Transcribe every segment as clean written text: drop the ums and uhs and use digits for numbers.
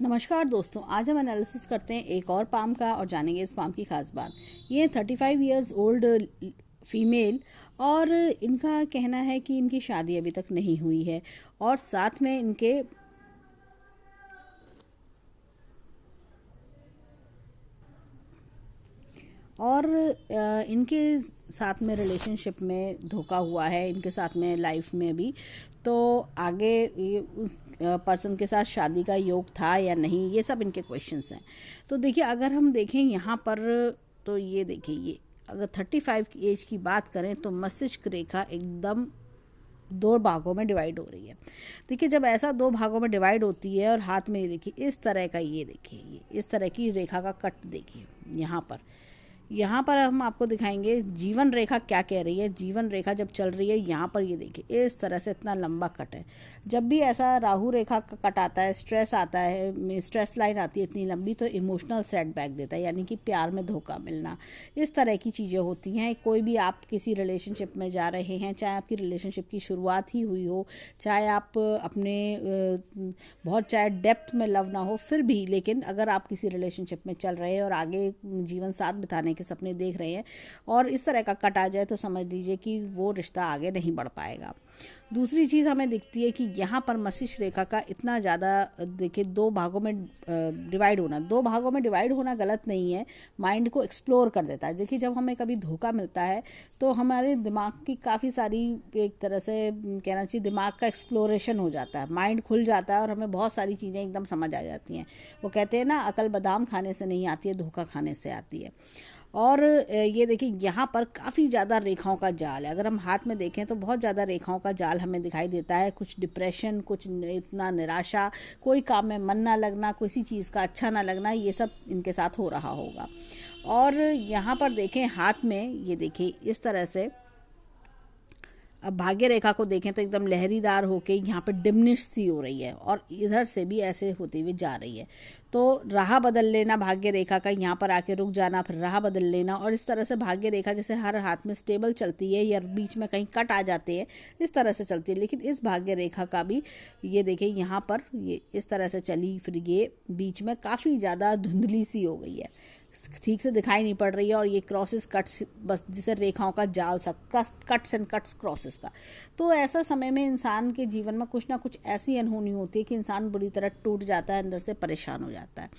नमस्कार दोस्तों, आज हम एनालिसिस करते हैं एक और पाम का और जानेंगे इस पाम की खास बात। ये 35 इयर्स ओल्ड फीमेल और इनका कहना है कि इनकी शादी अभी तक नहीं हुई है और साथ में इनके साथ में रिलेशनशिप में धोखा हुआ है, इनके साथ में लाइफ में भी। तो आगे ये उस पर्सन के साथ शादी का योग था या नहीं, ये सब इनके क्वेश्चंस हैं। तो देखिए, अगर हम देखें यहाँ पर तो ये देखिए, ये अगर 35 की एज की बात करें तो मस्तिष्क रेखा एकदम दो भागों में डिवाइड हो रही है। देखिए, जब ऐसा दो भागों में डिवाइड होती है और हाथ में ये देखिए इस तरह का, ये देखिए ये इस तरह की रेखा का कट देखिए यहाँ पर हम आपको दिखाएंगे जीवन रेखा क्या कह रही है। जीवन रेखा जब चल रही है यहाँ पर ये देखिए इस तरह से इतना लंबा कट है। जब भी ऐसा राहु रेखा का कट आता है, स्ट्रेस आता है, स्ट्रेस लाइन आती है इतनी लंबी, तो इमोशनल सेटबैक देता है, यानी कि प्यार में धोखा मिलना, इस तरह की चीज़ें होती हैं। कोई भी आप किसी रिलेशनशिप में जा रहे हैं, चाहे आपकी रिलेशनशिप की शुरुआत ही हुई हो, चाहे आप चाहे डेप्थ में लव ना हो, फिर भी लेकिन अगर आप किसी रिलेशनशिप में चल रहे हैं और आगे जीवन साथ बिताने के सपने देख रहे हैं और इस तरह का कट आ जाए तो समझ लीजिए कि वो रिश्ता आगे नहीं बढ़ पाएगा। दूसरी चीज़ हमें दिखती है कि यहाँ पर मस्तिष्क रेखा का इतना ज़्यादा देखिए दो भागों में डिवाइड होना गलत नहीं है, माइंड को एक्सप्लोर कर देता है। देखिए, जब हमें कभी धोखा मिलता है तो हमारे दिमाग की काफ़ी सारी, एक तरह से कहना चाहिए, दिमाग का एक्सप्लोरेशन हो जाता है, माइंड खुल जाता है और हमें बहुत सारी चीज़ें एकदम समझ आ जाती हैं। वो कहते हैं ना, अकल बादाम खाने से नहीं आती है, धोखा खाने से आती है। और ये देखिए, यहाँ पर काफ़ी ज़्यादा रेखाओं का जाल है। अगर हम हाथ में देखें तो बहुत ज़्यादा रेखाओं का जाल हमें दिखाई देता है। कुछ डिप्रेशन, कुछ इतना निराशा, कोई काम में मन ना लगना, किसी चीज़ का अच्छा ना लगना, ये सब इनके साथ हो रहा होगा। और यहाँ पर देखें हाथ में, ये देखिए इस तरह से, अब भाग्य रेखा को देखें तो एकदम लहरीदार होके यहाँ पे डिमनिश सी हो रही है और इधर से भी ऐसे होती हुई जा रही है। तो राह बदल लेना भाग्य रेखा का, यहाँ पर आके रुक जाना, फिर राह बदल लेना, और इस तरह से भाग्य रेखा जैसे हर हाथ में स्टेबल चलती है या बीच में कहीं कट आ जाते हैं, इस तरह से चलती है। लेकिन इस भाग्य रेखा का भी ये देखिए यहाँ पर ये इस तरह से चली, फिर ये बीच में काफ़ी ज़्यादा धुंधली सी हो गई है, ठीक से दिखाई नहीं पड़ रही है। और ये क्रॉसेस कट्स, बस जिसे रेखाओं का जाल सा, कट्स एंड कट्स क्रॉसेस का। तो ऐसा समय में इंसान के जीवन में कुछ ना कुछ ऐसी अनहोनी होती है कि इंसान बुरी तरह टूट जाता है, अंदर से परेशान हो जाता है।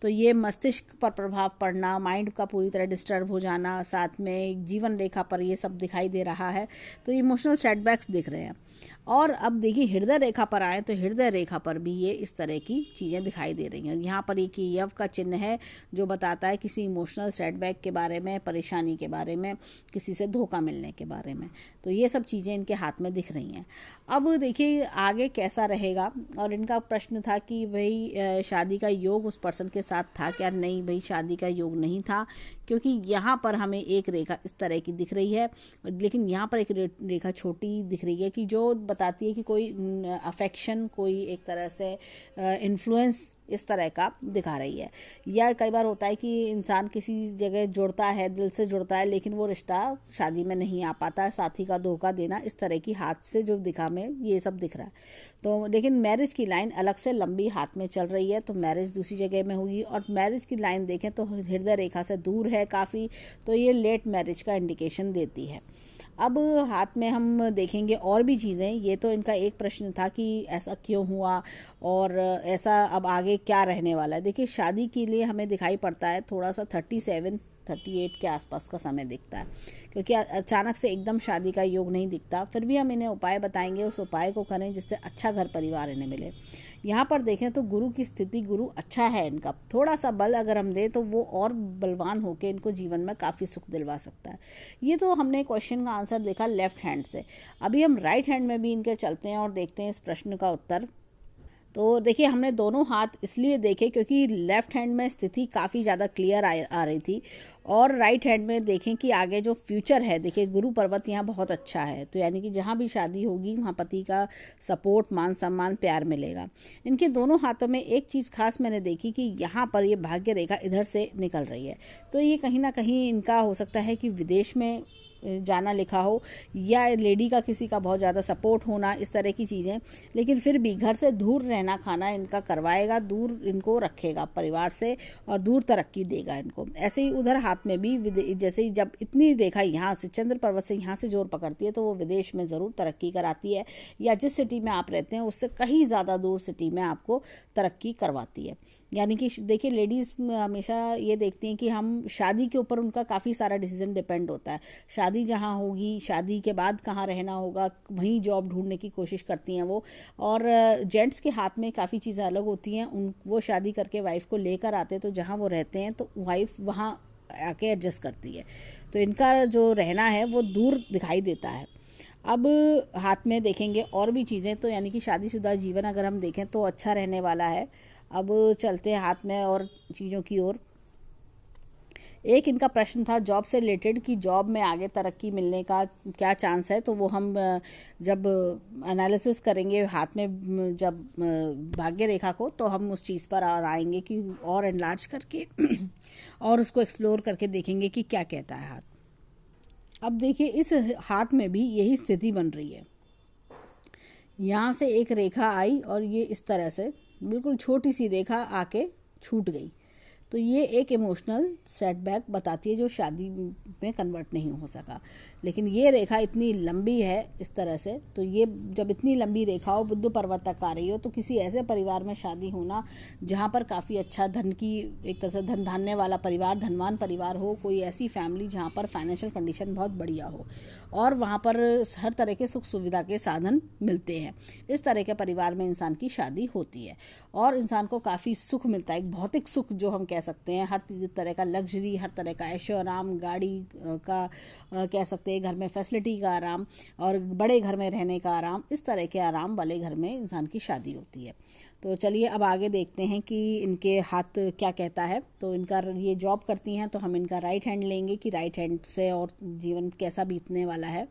तो ये मस्तिष्क पर प्रभाव पड़ना, माइंड का पूरी तरह डिस्टर्ब हो जाना, साथ में जीवन रेखा पर ये सब दिखाई दे रहा है। तो इमोशनल सेटबैक्स दिख रहे हैं। और अब देखिए हृदय रेखा पर आए तो हृदय रेखा पर भी ये इस तरह की चीज़ें दिखाई दे रही हैं। यहाँ पर एक यव का चिन्ह है जो बताता है किसी इमोशनल सेटबैक के बारे में, परेशानी के बारे में, किसी से धोखा मिलने के बारे में। तो ये सब चीज़ें इनके हाथ में दिख रही हैं। अब देखिए आगे कैसा रहेगा। और इनका प्रश्न था कि भाई शादी का योग उस पर्सन के साथ था क्या? नहीं भाई, शादी का योग नहीं था, क्योंकि यहाँ पर हमें एक रेखा इस तरह की दिख रही है, लेकिन यहाँ पर एक रेखा छोटी दिख रही है कि जो बताती है कि कोई अफेक्शन, कोई एक तरह से इन्फ्लुएंस इस तरह का दिखा रही है। या कई बार होता है कि इंसान किसी जगह जुड़ता है, दिल से जुड़ता है, लेकिन वो रिश्ता शादी में नहीं आ पाता है, साथी का धोखा देना, इस तरह की हाथ से जो दिखा में ये सब दिख रहा है। तो लेकिन मैरिज की लाइन अलग से लंबी हाथ में चल रही है, तो मैरिज दूसरी जगह में हुई। और मैरिज की लाइन देखें तो हृदय रेखा से दूर है काफ़ी, तो ये लेट मैरिज का इंडिकेशन देती है। अब हाथ में हम देखेंगे और भी चीज़ें। ये तो इनका एक प्रश्न था कि ऐसा क्यों हुआ और ऐसा अब आगे क्या रहने वाला है। देखिए, शादी के लिए हमें दिखाई पड़ता है थोड़ा सा 37-38 के आसपास का समय दिखता है, क्योंकि अचानक से एकदम शादी का योग नहीं दिखता। फिर भी हम इन्हें उपाय बताएंगे, उस उपाय को करें जिससे अच्छा घर परिवार इन्हें मिले। यहाँ पर देखें तो गुरु की स्थिति, गुरु अच्छा है इनका, थोड़ा सा बल अगर हम दें तो वो और बलवान होकर इनको जीवन में काफ़ी सुख दिलवा सकता है। ये तो हमने क्वेश्चन का आंसर देखा लेफ्ट हैंड से। अभी हम राइट हैंड में भी इनके चलते हैं और देखते हैं इस प्रश्न का उत्तर। तो देखिए, हमने दोनों हाथ इसलिए देखे क्योंकि लेफ़्ट हैंड में स्थिति काफ़ी ज़्यादा क्लियर आ रही थी, और राइट हैंड में देखें कि आगे जो फ्यूचर है, देखिए गुरु पर्वत यहाँ बहुत अच्छा है, तो यानी कि जहाँ भी शादी होगी वहाँ पति का सपोर्ट, मान सम्मान, प्यार मिलेगा। इनके दोनों हाथों में एक चीज़ खास मैंने देखी कि यहाँ पर ये भाग्य रेखा इधर से निकल रही है, तो ये कहीं ना कहीं इनका हो सकता है कि विदेश में जाना लिखा हो, या लेडी का किसी का बहुत ज़्यादा सपोर्ट होना, इस तरह की चीज़ें। लेकिन फिर भी घर से दूर रहना खाना इनका करवाएगा, दूर इनको रखेगा परिवार से और दूर तरक्की देगा इनको। ऐसे ही उधर हाथ में भी जैसे ही जब इतनी रेखा यहाँ से चंद्र पर्वत से यहाँ से जोर पकड़ती है तो वो विदेश में ज़रूर तरक्की कराती है, या जिस सिटी में आप रहते हैं उससे कहीं ज़्यादा दूर सिटी में आपको तरक्की करवाती है। यानी कि देखिए लेडीज़ हमेशा ये देखती हैं कि हम शादी के ऊपर उनका काफ़ी सारा डिसीजन डिपेंड होता है। शादी जहाँ होगी, शादी के बाद कहाँ रहना होगा, वहीं जॉब ढूंढने की कोशिश करती हैं वो। और जेंट्स के हाथ में काफ़ी चीज़ें अलग होती हैं। वो शादी करके वाइफ को लेकर आते हैं तो जहाँ वो रहते हैं तो वाइफ वहाँ आके एडजस्ट करती है। तो इनका जो रहना है वो दूर दिखाई देता है। अब हाथ में देखेंगे और भी चीज़ें, तो यानी कि शादीशुदा जीवन अगर हम देखें तो अच्छा रहने वाला है। अब चलते हैं हाथ में और चीज़ों की ओर। एक इनका प्रश्न था जॉब से रिलेटेड कि जॉब में आगे तरक्की मिलने का क्या चांस है, तो वो हम जब एनालिसिस करेंगे हाथ में जब भाग्य रेखा को, तो हम उस चीज़ पर आएंगे कि और एनलार्ज करके और उसको एक्सप्लोर करके देखेंगे कि क्या कहता है हाथ। अब देखिए इस हाथ में भी यही स्थिति बन रही है। यहाँ से एक रेखा आई और ये इस तरह से बिल्कुल छोटी सी रेखा आके छूट गई, तो ये एक इमोशनल सेटबैक बताती है जो शादी में कन्वर्ट नहीं हो सका। लेकिन ये रेखा इतनी लंबी है इस तरह से, तो ये जब इतनी लंबी रेखा हो बुद्ध पर्वत तक आ रही हो, तो किसी ऐसे परिवार में शादी होना जहाँ पर काफ़ी अच्छा धन की एक तरह से धन धान्य वाला परिवार, धनवान परिवार हो, कोई ऐसी फैमिली जहाँ पर फाइनेंशियल कंडीशन बहुत बढ़िया हो और वहाँ पर हर तरह के सुख सुविधा के साधन मिलते हैं, इस तरह के परिवार में इंसान की शादी होती है और इंसान को काफ़ी सुख मिलता है। एक भौतिक सुख जो हम कह सकते हैं, हर तरह का लग्जरी, हर तरह का ऐशो आराम, गाड़ी का कह सकते हैं, घर में फैसिलिटी का आराम और बड़े घर में रहने का आराम, इस तरह के आराम वाले घर में इंसान की शादी होती है। तो चलिए अब आगे देखते हैं कि इनके हाथ क्या कहता है। तो इनका ये जॉब करती हैं तो हम इनका राइट हैंड लेंगे कि राइट हैंड से और जीवन कैसा बीतने वाला है।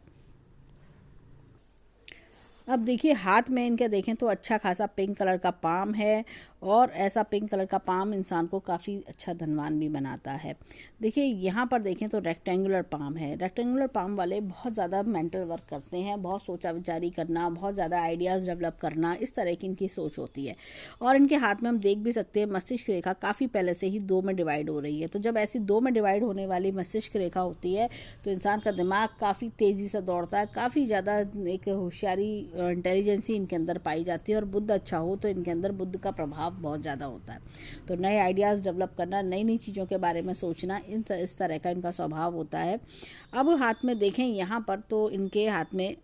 अब देखिए हाथ में इनके देखें तो अच्छा खासा पिंक कलर का पाम है और ऐसा पिंक कलर का पाम इंसान को काफ़ी अच्छा धनवान भी बनाता है। देखिए यहाँ पर देखें तो रेक्टेंगुलर पाम है। रेक्टेंगुलर पाम वाले बहुत ज़्यादा मेंटल वर्क करते हैं, बहुत सोचा विचारी करना, बहुत ज़्यादा आइडियाज़ डेवलप करना, इस तरह की इनकी सोच होती है। और इनके हाथ में हम देख भी सकते हैं मस्तिष्क रेखा काफ़ी पहले से ही दो में डिवाइड हो रही है। तो जब ऐसी दो में डिवाइड होने वाली मस्तिष्क रेखा होती है तो इंसान का दिमाग काफ़ी तेज़ी से दौड़ता है, काफ़ी ज़्यादा एक होशियारी इंटेलिजेंसी इनके अंदर पाई जाती है और बुद्ध अच्छा हो तो इनके अंदर बुद्ध का प्रभाव बहुत ज़्यादा होता है। तो नए आइडियाज़ डेवलप करना, नई नई चीज़ों के बारे में सोचना, इस तरह का इनका स्वभाव होता है। अब हाथ में देखें यहाँ पर तो इनके हाथ में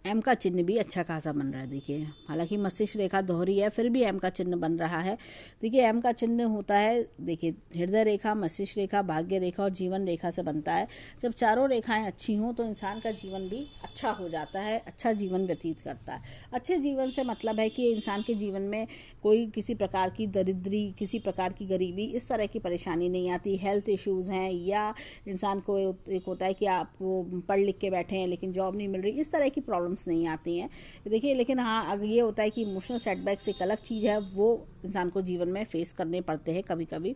एम का चिन्ह भी अच्छा खासा बन रहा है। देखिए हालांकि मस्तिष्क रेखा दोहरी है फिर भी एम का चिन्ह बन रहा है। देखिए एम का चिन्ह होता है, देखिए हृदय रेखा, मस्तिष्क रेखा, भाग्य रेखा और जीवन रेखा से बनता है। जब चारों रेखाएं अच्छी हों तो इंसान का जीवन भी अच्छा हो जाता है, अच्छा जीवन व्यतीत करता है। अच्छे जीवन से मतलब है कि इंसान के जीवन में कोई किसी प्रकार की दरिद्री, किसी प्रकार की गरीबी, इस तरह की परेशानी नहीं आती। हेल्थ इश्यूज़ हैं या इंसान को एक होता है कि आप पढ़ लिख के बैठे हैं लेकिन जॉब नहीं मिल रही, इस तरह की प्रॉब्लम नहीं आती हैं। देखिए लेकिन हाँ अगर ये होता है कि इमोशनल सेटबैक्स एक अलग चीज़ है, वो इंसान को जीवन में फेस करने पड़ते हैं कभी कभी।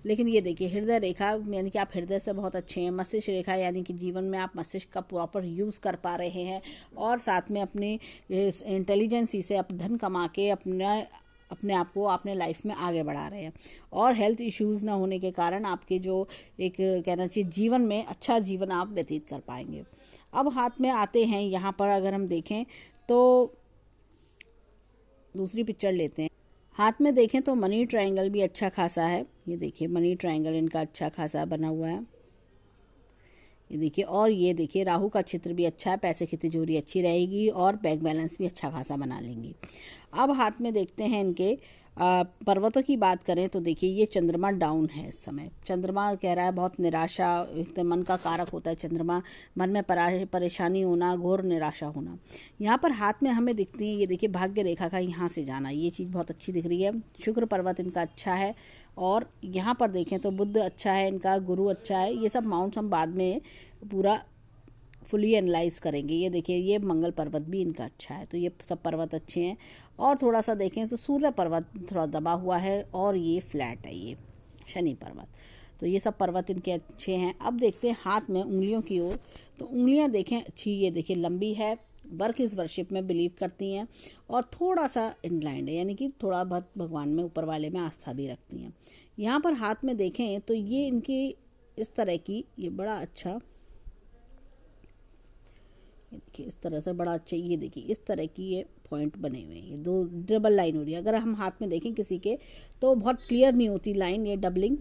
लेकिन ये देखिए हृदय रेखा यानी कि आप हृदय से बहुत अच्छे हैं, मस्तिष्क रेखा यानी कि जीवन में आप मस्तिष्क का प्रॉपर यूज़ कर पा रहे हैं और साथ में अपने इंटेलिजेंसी से धन कमा के अपने आप को अपने लाइफ में आगे बढ़ा रहे हैं। और हेल्थ इश्यूज़ ना होने के कारण आपके जो एक कहना चाहिए जीवन में अच्छा जीवन आप व्यतीत कर पाएंगे। अब हाथ में आते हैं यहाँ पर अगर हम देखें तो दूसरी पिक्चर लेते हैं। हाथ में देखें तो मनी ट्रायंगल भी अच्छा खासा है। ये देखिए मनी ट्रायंगल इनका अच्छा खासा बना हुआ है, ये देखिए। और ये देखिए राहु का चित्र भी अच्छा है, पैसे की तिजोरी अच्छी रहेगी और बैंक बैलेंस भी अच्छा खासा बना लेंगी। अब हाथ में देखते हैं इनके पर्वतों की बात करें तो देखिए ये चंद्रमा डाउन है इस समय। चंद्रमा कह रहा है बहुत निराशा, एक तो मन का कारक होता है चंद्रमा, मन में परेशानी होना, घोर निराशा होना। यहाँ पर हाथ में हमें दिखती है, ये देखिए भाग्य रेखा का यहाँ से जाना, ये चीज़ बहुत अच्छी दिख रही है। शुक्र पर्वत इनका अच्छा है और यहाँ पर देखें तो बुध अच्छा है इनका, गुरु अच्छा है। ये सब माउंट्स हम बाद में पूरा फुली एनालाइज करेंगे। ये देखिए ये मंगल पर्वत भी इनका अच्छा है, तो ये सब पर्वत अच्छे हैं। और थोड़ा सा देखें तो सूर्य पर्वत थोड़ा दबा हुआ है और ये फ्लैट है, ये शनि पर्वत। तो ये सब पर्वत इनके अच्छे हैं। अब देखते हैं हाथ में उंगलियों की ओर। तो उंगलियां देखें अच्छी, ये देखिए लंबी है, वर्क इस वर्शिप में बिलीव करती हैं और थोड़ा सा इंक्लाइंड है, यानी कि थोड़ा बहुत भगवान में, ऊपर वाले में आस्था भी रखती हैं। यहाँ पर हाथ में देखें तो ये इनकी इस तरह की, ये बड़ा अच्छा, ये देखिए इस तरह से बड़ा अच्छा, ये देखिए इस तरह की ये पॉइंट बने हुए हैं, ये दो डबल लाइन हो रही है। अगर हम हाथ में देखें किसी के तो बहुत क्लियर नहीं होती लाइन, ये डबलिंग,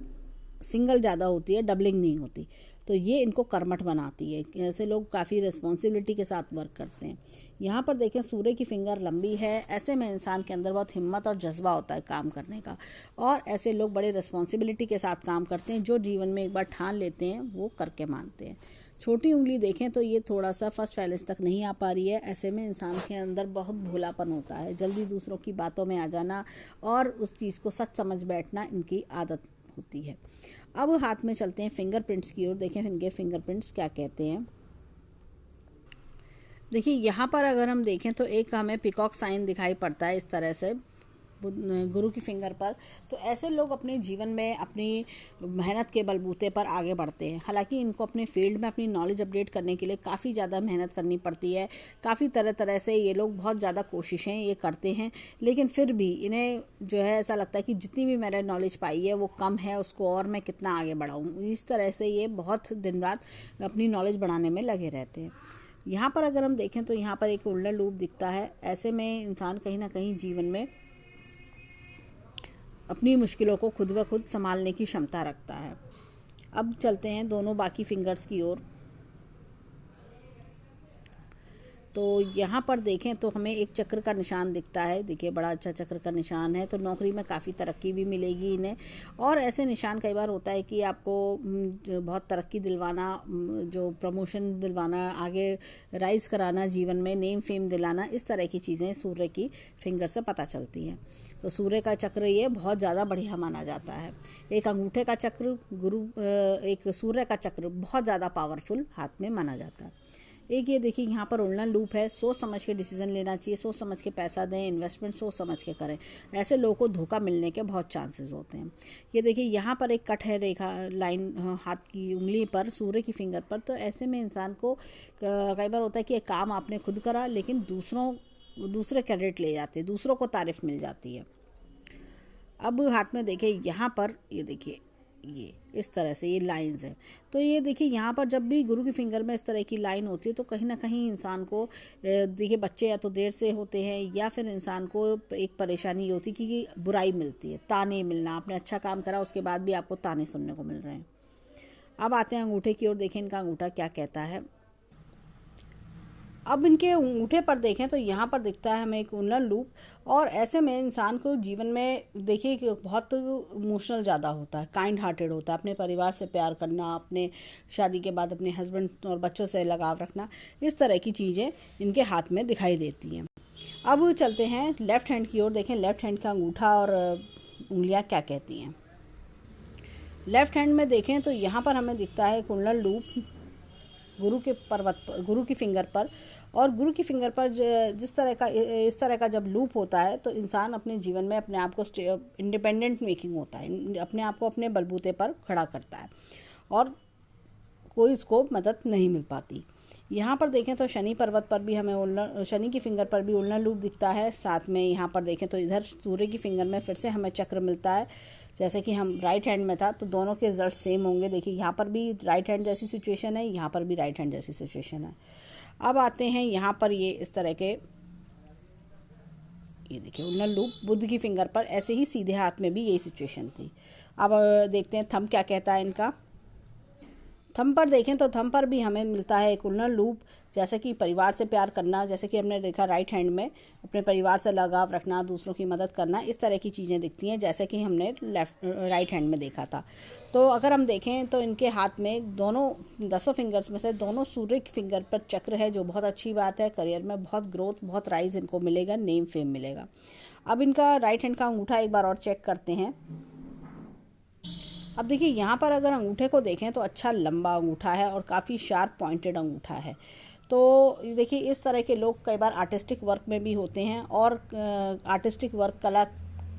सिंगल ज़्यादा होती है, डबलिंग नहीं होती। तो ये इनको कर्मठ बनाती है। ऐसे लोग काफ़ी रिस्पॉन्सिबिलिटी के साथ वर्क करते हैं। यहाँ पर देखें सूर्य की फिंगर लंबी है, ऐसे में इंसान के अंदर बहुत हिम्मत और जज्बा होता है काम करने का, और ऐसे लोग बड़े रिस्पॉन्सिबिलिटी के साथ काम करते हैं। जो जीवन में एक बार ठान लेते हैं वो करके मानते हैं। छोटी उंगली देखें तो ये थोड़ा सा फर्स्ट फैलेंस तक नहीं आ पा रही है। ऐसे में इंसान के अंदर बहुत भोलापन होता है, जल्दी दूसरों की बातों में आ जाना और उस चीज़ को सच समझ बैठना इनकी आदत होती है। अब हाथ में चलते हैं फिंगरप्रिंट्स की ओर। देखें इनके फिंगरप्रिंट्स क्या कहते हैं। देखिए यहाँ पर अगर हम देखें तो एक हमें पिकॉक साइन दिखाई पड़ता है इस तरह से गुरु की फिंगर पर। तो ऐसे लोग अपने जीवन में अपनी मेहनत के बलबूते पर आगे बढ़ते हैं। हालांकि इनको अपने फील्ड में अपनी नॉलेज अपडेट करने के लिए काफ़ी ज़्यादा मेहनत करनी पड़ती है, काफ़ी तरह तरह से ये लोग बहुत ज़्यादा कोशिशें ये करते हैं, लेकिन फिर भी इन्हें जो है ऐसा लगता है कि जितनी भी मैंने नॉलेज पाई है वो कम है, उसको और मैं कितना आगे बढ़ाऊँ। इस तरह से ये बहुत दिन रात अपनी नॉलेज बढ़ाने में लगे रहते हैं। यहाँ पर अगर हम देखें तो यहाँ पर एक उल्टा लूप दिखता है। ऐसे में इंसान कहीं ना कहीं जीवन में अपनी मुश्किलों को खुद ब खुद संभालने की क्षमता रखता है। अब चलते हैं दोनों बाकी फिंगर्स की ओर। तो यहाँ पर देखें तो हमें एक चक्र का निशान दिखता है। देखिए बड़ा अच्छा चक्र का निशान है। तो नौकरी में काफ़ी तरक्की भी मिलेगी इन्हें। और ऐसे निशान कई बार होता है कि आपको बहुत तरक्की दिलवाना, जो प्रमोशन दिलवाना, आगे राइज कराना, जीवन में नेम फेम दिलाना, इस तरह की चीज़ें सूर्य की फिंगर से पता चलती हैं। तो सूर्य का चक्र ये बहुत ज़्यादा बढ़िया माना जाता है। एक अंगूठे का चक्र एक सूर्य का चक्र बहुत ज़्यादा पावरफुल हाथ में माना जाता है। एक ये देखिए यहाँ पर उल्टा लूप है। सोच समझ के डिसीजन लेना चाहिए, सोच समझ के पैसा दें, इन्वेस्टमेंट सोच समझ के करें। ऐसे लोगों को धोखा मिलने के बहुत चांसेस होते हैं। ये देखिए यहाँ पर एक कट है रेखा लाइन हाथ की उंगली पर, सूर्य की फिंगर पर। तो ऐसे में इंसान को कई बार होता है कि एक काम आपने खुद करा लेकिन दूसरे क्रेडिट ले जाते हैं, दूसरों को तारीफ मिल जाती है। अब हाथ में देखिए यहाँ पर, ये देखिए ये इस तरह से ये लाइंस हैं। तो ये देखिए यहाँ पर जब भी गुरु की फिंगर में इस तरह की लाइन होती है तो कहीं ना कहीं इंसान को, देखिए बच्चे या तो देर से होते हैं या फिर इंसान को एक परेशानी होती है कि बुराई मिलती है, ताने मिलना। आपने अच्छा काम करा उसके बाद भी आपको ताने सुनने को मिल रहे हैं। अब आते हैं अंगूठे की ओर। देखें इनका अंगूठा क्या कहता है। अब इनके अंगूठे पर देखें तो यहाँ पर दिखता है हमें एक उल्टा लूप। और ऐसे में इंसान को जीवन में देखिए कि बहुत इमोशनल ज़्यादा होता है, काइंड हार्टेड होता है, अपने परिवार से प्यार करना, अपने शादी के बाद अपने हस्बैंड और बच्चों से लगाव रखना, इस तरह की चीज़ें इनके हाथ में दिखाई देती हैं। अब चलते हैं लेफ्ट हैंड की ओर। देखें लेफ्ट हैंड का अंगूठा और उंगलियाँ क्या कहती हैं। लेफ्ट हैंड में देखें तो यहाँ पर हमें दिखता है एक उल्टा लूप गुरु की फिंगर पर। और गुरु की फिंगर पर इस तरह का जब लूप होता है तो इंसान अपने जीवन में अपने आप को इंडिपेंडेंट मेकिंग होता है, अपने आप को अपने बलबूते पर खड़ा करता है और कोई इसको मदद नहीं मिल पाती। यहाँ पर देखें तो शनि पर्वत पर भी हमें शनि की फिंगर पर भी उल्टा लूप दिखता है। साथ में यहाँ पर देखें तो इधर सूर्य की फिंगर में फिर से हमें चक्र मिलता है। जैसे कि हम राइट हैंड में था तो दोनों के रिजल्ट सेम होंगे। देखिए यहाँ पर भी राइट हैंड जैसी सिचुएशन है, यहाँ पर भी राइट हैंड जैसी सिचुएशन है। अब आते हैं यहाँ पर ये इस तरह के, ये देखिए उल्टा लूप बुध की फिंगर पर। ऐसे ही सीधे हाथ में भी यही सिचुएशन थी। अब देखते हैं थंब क्या कहता है इनका। थंब पर देखें तो थंब पर भी हमें मिलता है एक उल्टा लूप। जैसे कि परिवार से प्यार करना, जैसे कि हमने देखा राइट हैंड में अपने परिवार से लगाव रखना, दूसरों की मदद करना, इस तरह की चीज़ें दिखती हैं जैसे कि हमने राइट हैंड में देखा था। तो अगर हम देखें तो इनके हाथ में दोनों 10 फिंगर्स में से दोनों सूर्य की फिंगर पर चक्र है, जो बहुत अच्छी बात है। करियर में बहुत ग्रोथ, बहुत राइज इनको मिलेगा, नेम फेम मिलेगा। अब इनका राइट हैंड का अंगूठा एक बार और चेक करते हैं। अब देखिए यहाँ पर अगर अंगूठे को देखें तो अच्छा लंबा अंगूठा है और काफ़ी शार्प पॉइंटेड अंगूठा है। तो देखिए इस तरह के लोग कई बार आर्टिस्टिक वर्क में भी होते हैं और आर्टिस्टिक वर्क, कला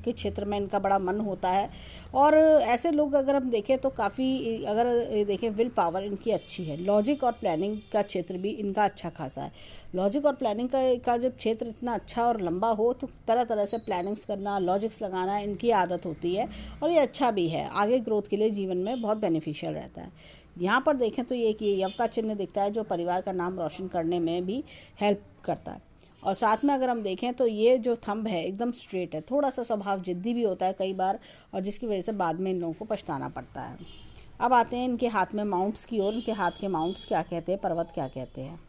के क्षेत्र में इनका बड़ा मन होता है। और ऐसे लोग अगर हम देखें तो काफ़ी, अगर देखें विल पावर इनकी अच्छी है। लॉजिक और प्लानिंग का क्षेत्र भी इनका अच्छा खासा है। लॉजिक और प्लानिंग का जब क्षेत्र इतना अच्छा और लंबा हो तो तरह तरह से प्लानिंग्स करना, लॉजिक्स लगाना इनकी आदत होती है, और ये अच्छा भी है, आगे ग्रोथ के लिए जीवन में बहुत बेनिफिशियल रहता है। यहाँ पर देखें तो ये कि यव का चिन्ह दिखता है, जो परिवार का नाम रोशन करने में भी हेल्प करता है। और साथ में अगर हम देखें तो ये जो थंब है एकदम स्ट्रेट है, थोड़ा सा स्वभाव जिद्दी भी होता है कई बार, और जिसकी वजह से बाद में इन लोगों को पछताना पड़ता है। अब आते हैं इनके हाथ में माउंट्स की ओर। इनके हाथ के माउंट्स क्या कहते हैं, पर्वत क्या कहते हैं।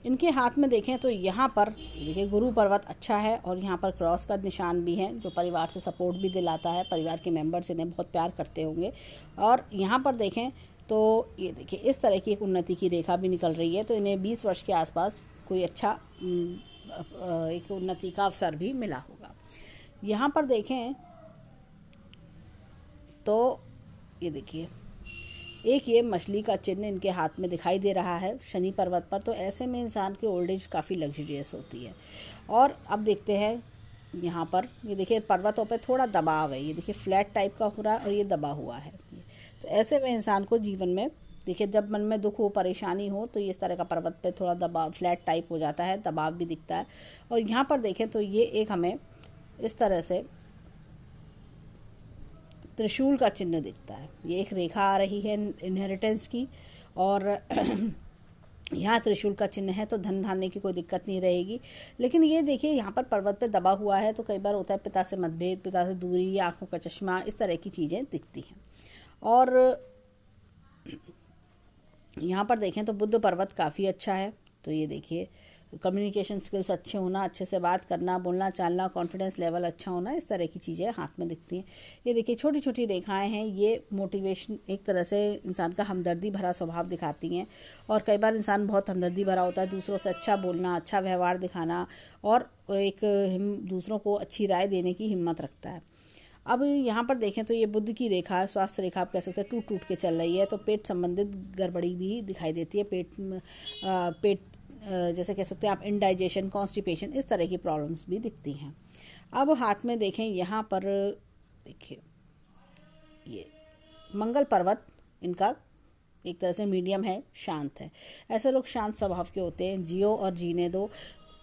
इनके हाथ में देखें तो यहाँ पर देखिए गुरु पर्वत अच्छा है, और यहाँ पर क्रॉस का निशान भी है, जो परिवार से सपोर्ट भी दिलाता है। परिवार के मेंबर्स इन्हें बहुत प्यार करते होंगे। और यहाँ पर देखें तो ये देखिए इस तरह की एक उन्नति की रेखा भी निकल रही है, तो इन्हें 20 वर्ष के आसपास कोई अच्छा एक उन्नति का अवसर भी मिला होगा। यहाँ पर देखें तो ये देखिए एक ये मछली का चिन्ह इनके हाथ में दिखाई दे रहा है शनि पर्वत पर। तो ऐसे में इंसान की ओल्ड एज काफ़ी लग्जरियस होती है। और अब देखते हैं यहाँ पर, ये देखिए पर्वतों पे थोड़ा दबाव है, ये देखिए फ्लैट टाइप का हो रहा है और ये दबा हुआ है। तो ऐसे में इंसान को जीवन में देखिए जब मन में दुख हो, परेशानी हो, तो ये इस तरह का पर्वत पे थोड़ा दबाव, फ्लैट टाइप हो जाता है, दबाव भी दिखता है। और यहाँ पर देखें तो ये एक हमें इस तरह से त्रिशूल का चिन्ह दिखता है। ये एक रेखा आ रही है इनहेरिटेंस की, और यहाँ त्रिशूल का चिन्ह है, तो धन धान्य की कोई दिक्कत नहीं रहेगी। लेकिन ये देखिए यहाँ पर पर्वत पे दबा हुआ है, तो कई बार होता है पिता से मतभेद, पिता से दूरी, या आंखों का चश्मा, इस तरह की चीज़ें दिखती हैं। और यहाँ पर देखें तो बुद्ध पर्वत काफ़ी अच्छा है। तो ये देखिए कम्युनिकेशन स्किल्स अच्छे होना, अच्छे से बात करना, बोलना चालना, कॉन्फिडेंस लेवल अच्छा होना, इस तरह की चीज़ें हाथ में दिखती हैं। ये देखिए छोटी छोटी रेखाएं हैं, ये मोटिवेशन, एक तरह से इंसान का हमदर्दी भरा स्वभाव दिखाती हैं। और कई बार इंसान बहुत हमदर्दी भरा होता है, दूसरों से अच्छा बोलना, अच्छा व्यवहार दिखाना, और एक दूसरों को अच्छी राय देने की हिम्मत रखता है। अब यहाँ पर देखें तो ये बुद्ध की रेखा, स्वास्थ्य रेखा आप कह सकते हैं, टूट टूट के चल रही है। तो पेट संबंधित गड़बड़ी भी दिखाई देती है। पेट जैसे कह सकते हैं आप इनडाइजेशन, कॉन्स्टिपेशन, इस तरह की प्रॉब्लम्स भी दिखती हैं। अब हाथ में देखें यहाँ पर देखिए ये मंगल पर्वत इनका एक तरह से मीडियम है, शांत है। ऐसे लोग शांत स्वभाव के होते हैं। जियो और जीने दो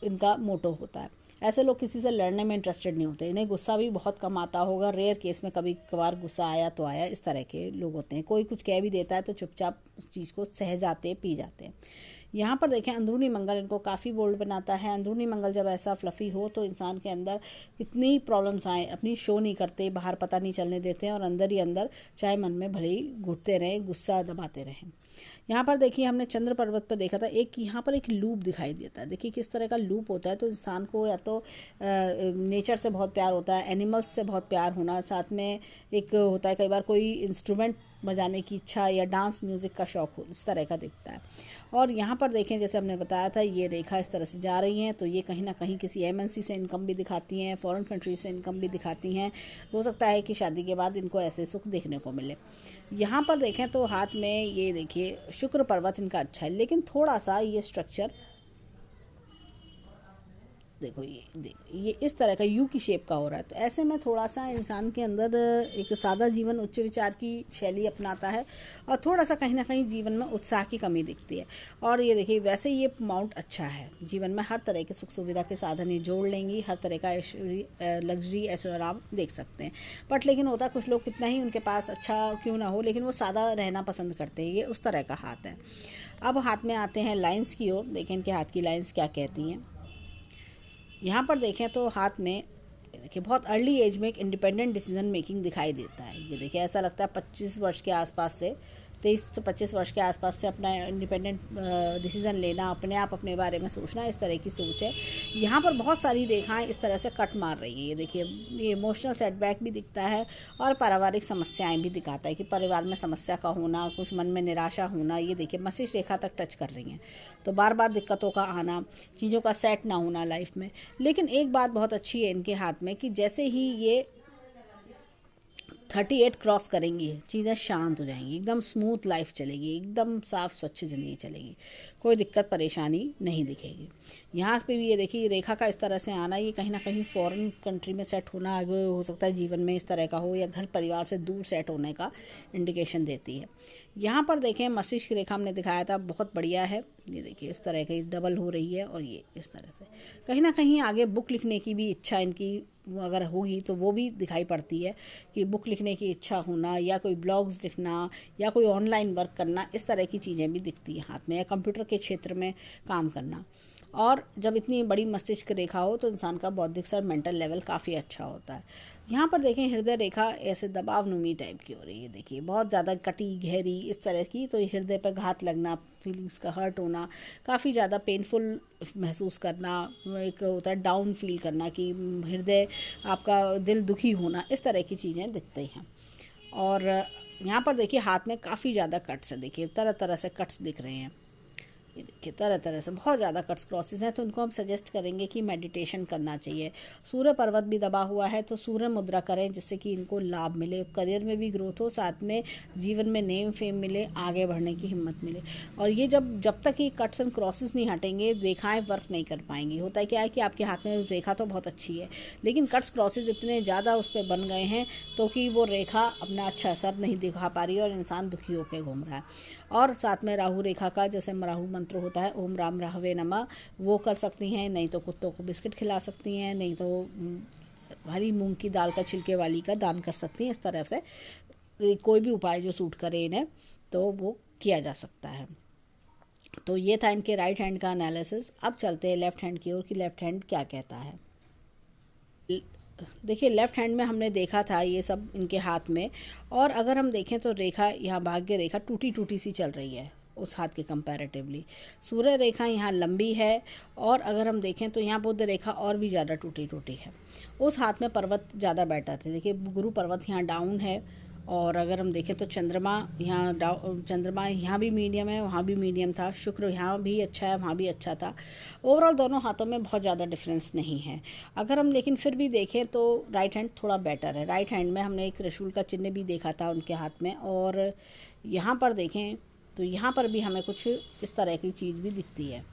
इनका मोटो होता है। ऐसे लोग किसी से लड़ने में इंटरेस्टेड नहीं होते। इन्हें गुस्सा भी बहुत कम आता होगा, रेयर केस में कभी कभार गुस्सा आया तो आया, इस तरह के लोग होते हैं। कोई कुछ कह भी देता है तो चुपचाप उस चीज़ को सह जाते, पी जाते हैं। यहाँ पर देखें अंदरूनी मंगल इनको काफ़ी बोल्ड बनाता है। अंदरूनी मंगल जब ऐसा फ्लफ़ी हो तो इंसान के अंदर कितनी प्रॉब्लम्स आए, अपनी शो नहीं करते, बाहर पता नहीं चलने देते हैं, और अंदर ही अंदर चाहे मन में भले ही घुटते रहें, गुस्सा दबाते रहें। यहाँ पर देखिए हमने चंद्र पर्वत पर देखा था, एक यहाँ पर एक लूप दिखाई देता है। देखिए किस तरह का लूप होता है। तो इंसान को या तो नेचर से बहुत प्यार होता है, एनिमल्स से बहुत प्यार होना, साथ में एक होता है कई बार कोई इंस्ट्रूमेंट बजाने की इच्छा या डांस म्यूज़िक का शौक़ हो, इस तरह का दिखता है। और यहाँ पर देखें जैसे हमने बताया था, ये रेखा इस तरह से जा रही हैं, तो ये कहीं ना कहीं किसी एमएनसी से इनकम भी दिखाती हैं, फॉरेन कंट्री से इनकम भी दिखाती हैं। हो सकता है कि शादी के बाद इनको ऐसे सुख देखने को मिले। यहाँ पर देखें तो हाथ में ये देखिए शुक्र पर्वत इनका अच्छा है, लेकिन थोड़ा सा ये स्ट्रक्चर देखो, ये इस तरह का यू की शेप का हो रहा है। तो ऐसे में थोड़ा सा इंसान के अंदर एक सादा जीवन, उच्च विचार की शैली अपनाता है, और थोड़ा सा कहीं ना कहीं जीवन में उत्साह की कमी दिखती है। और ये देखिए वैसे ये माउंट अच्छा है, जीवन में हर तरह के सुख सुविधा के साधन ये जोड़ लेंगी, हर तरह का लग्जरी ऐश्वर्य आप देख सकते हैं। बट लेकिन होता कुछ लोग कितना ही उनके पास अच्छा क्यों ना हो, लेकिन वो सादा रहना पसंद करते हैं। ये उस तरह का हाथ है। अब हाथ में आते हैं लाइन्स की ओर। देखें इनके हाथ की लाइन्स क्या कहती हैं। यहाँ पर देखें तो हाथ में देखिए बहुत अर्ली एज में एक इंडिपेंडेंट डिसीजन मेकिंग दिखाई देता है। ये देखिए ऐसा लगता है 25 वर्ष के आसपास से, 23 से 25 वर्ष के आसपास से अपना इंडिपेंडेंट डिसीज़न लेना, अपने आप अपने बारे में सोचना, इस तरह की सोच है। यहाँ पर बहुत सारी रेखाएं इस तरह से कट मार रही है। ये देखिए ये इमोशनल सेटबैक भी दिखता है, और पारिवारिक समस्याएं भी दिखाता है कि परिवार में समस्या का होना, कुछ मन में निराशा होना। ये देखिए मस्तिष्क रेखा तक टच कर रही हैं, तो बार बार दिक्कतों का आना, चीज़ों का सेट ना होना लाइफ में। लेकिन एक बात बहुत अच्छी है इनके हाथ में कि जैसे ही ये 38 क्रॉस करेंगी, चीज़ें शांत हो जाएंगी, एकदम स्मूथ लाइफ चलेगी, एकदम साफ स्वच्छ ज़िंदगी चलेगी, कोई दिक्कत परेशानी नहीं दिखेगी। यहाँ पे भी ये देखिए रेखा का इस तरह से आना, ये कहीं ना कहीं फॉरेन कंट्री में सेट होना, आगे हो सकता है जीवन में इस तरह का हो, या घर परिवार से दूर सेट होने का इंडिकेशन देती है। यहाँ पर देखें मस्तिष्क रेखा हमने दिखाया था, बहुत बढ़िया है। ये देखिए इस तरह की डबल हो रही है, और ये इस तरह से कहीं ना कहीं आगे बुक लिखने की भी इच्छा इनकी अगर होगी तो वो भी दिखाई पड़ती है कि बुक लिखने की इच्छा होना, या कोई ब्लॉग्स लिखना, या कोई ऑनलाइन वर्क करना, इस तरह की चीज़ें भी दिखती हैं हाथ में, या कंप्यूटर के क्षेत्र में काम करना। और जब इतनी बड़ी मस्तिष्क रेखा हो तो इंसान का बौद्धिक स्तर, मेंटल लेवल काफ़ी अच्छा होता है। यहाँ पर देखें हृदय रेखा ऐसे दबावनुमी टाइप की हो रही है, देखिए बहुत ज़्यादा कटी गहरी इस तरह की, तो हृदय पर घात लगना, फीलिंग्स का हर्ट होना, काफ़ी ज़्यादा पेनफुल महसूस करना, एक होता है डाउन फील करना कि हृदय आपका दिल दुखी होना, इस तरह की चीज़ें दिखती हैं। और यहाँ पर देखिए हाथ में काफ़ी ज़्यादा कट्स है, देखिए तरह तरह से कट्स दिख रहे हैं, ये देखिए तरह तरह से बहुत ज़्यादा कट्स क्रॉसेस हैं, तो उनको हम सजेस्ट करेंगे कि मेडिटेशन करना चाहिए। सूर्य पर्वत भी दबा हुआ है तो सूर्य मुद्रा करें, जिससे कि इनको लाभ मिले, करियर में भी ग्रोथ हो, साथ में जीवन में नेम फेम मिले, आगे बढ़ने की हिम्मत मिले। और ये जब तक ये कट्स एंड क्रॉसेस नहीं हटेंगे, रेखाएं वर्क नहीं कर पाएंगी। होता है क्या है कि आपके हाथ में रेखा तो बहुत अच्छी है, लेकिन कट्स क्रॉसेस इतने ज़्यादा उस पर बन गए हैं तो कि वो रेखा अपना अच्छा असर नहीं दिखा पा रही है, और इंसान दुखी होकर घूम रहा है। और साथ में राहु रेखा का, जैसे राहु मंत्र होता है ओम राम राहवे नमः, वो कर सकती हैं, नहीं तो कुत्तों को बिस्किट खिला सकती हैं, नहीं तो हरी मूंग की दाल का छिलके वाली का दान कर सकती हैं। इस तरह से कोई भी उपाय जो सूट करे इन्हें तो वो किया जा सकता है। तो ये था इनके राइट हैंड का एनालिसिस। अब चलते हैं लेफ्ट हैंड की ओर कि लेफ्ट हैंड क्या कहता है। देखिए लेफ्ट हैंड में हमने देखा था ये सब इनके हाथ में, और अगर हम देखें तो रेखा यहाँ भाग्य रेखा टूटी टूटी सी चल रही है उस हाथ के कंपैरेटिवली। सूर्य रेखा यहाँ लंबी है, और अगर हम देखें तो यहाँ बुध रेखा और भी ज़्यादा टूटी टूटी है। उस हाथ में पर्वत ज़्यादा बेटर थे, देखिए गुरु पर्वत यहाँ डाउन है, और अगर हम देखें तो चंद्रमा यहाँ भी मीडियम है, वहाँ भी मीडियम था, शुक्र यहाँ भी अच्छा है, वहाँ भी अच्छा था। ओवरऑल दोनों हाथों में बहुत ज़्यादा डिफरेंस नहीं है। अगर हम लेकिन फिर भी देखें तो राइट हैंड थोड़ा बेटर है। राइट हैंड में हमने एक त्रिशूल का चिन्ह भी देखा था उनके हाथ में, और यहाँ पर देखें तो यहाँ पर भी हमें कुछ इस तरह की चीज़ भी दिखती है,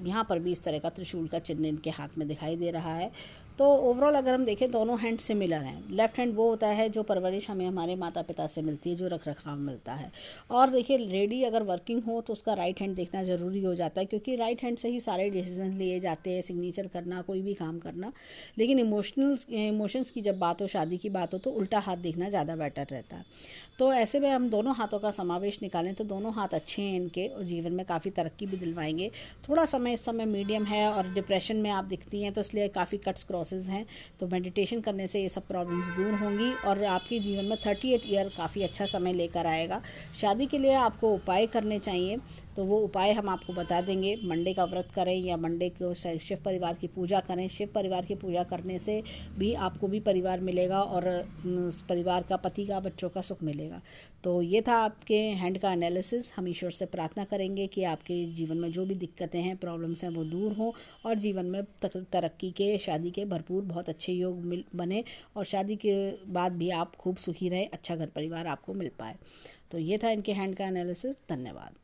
यहाँ पर भी इस तरह का त्रिशूल का चिन्ह इनके हाथ में दिखाई दे रहा है। तो ओवरऑल अगर हम देखें दोनों हैंड सिमिलर हैं। लेफ्ट हैंड वो होता है जो परवरिश हमें हमारे माता पिता से मिलती है, जो रख रखाव मिलता है। और देखिए लेडी अगर वर्किंग हो तो उसका राइट हैंड देखना ज़रूरी हो जाता है, क्योंकि राइट हैंड से ही सारे डिसीजन लिए जाते हैं, सिग्नेचर करना, कोई भी काम करना। लेकिन इमोशंस की जब बात हो, शादी की बात हो, तो उल्टा हाथ देखना ज़्यादा बेटर रहता है। तो ऐसे में हम दोनों हाथों का समावेश निकालें तो दोनों हाथ अच्छे हैं इनके, और जीवन में काफ़ी तरक्की भी दिलवाएंगे। थोड़ा समय इस समय मीडियम है, और डिप्रेशन में आप दिखती हैं, तो इसलिए काफ़ी कट्स क्रॉसेस हैं। तो मेडिटेशन करने से ये सब प्रॉब्लम्स दूर होंगी, और आपके जीवन में 38 ईयर काफ़ी अच्छा समय लेकर आएगा। शादी के लिए आपको उपाय करने चाहिए, तो वो उपाय हम आपको बता देंगे। मंडे का व्रत करें, या मंडे को शिव परिवार की पूजा करें। शिव परिवार की पूजा करने से भी आपको भी परिवार मिलेगा, और परिवार का, पति का, बच्चों का सुख मिलेगा। तो ये था आपके हैंड का एनालिसिस। हम ईश्वर से प्रार्थना करेंगे कि आपके जीवन में जो भी दिक्कतें हैं, प्रॉब्लम्स हैं, वो दूर हों, और जीवन में तरक्की के, शादी के भरपूर बहुत अच्छे योग बने, और शादी के बाद भी आप खूब सुखी रहें, अच्छा घर परिवार आपको मिल पाए। तो ये था इनके हैंड का एनालिसिस। धन्यवाद।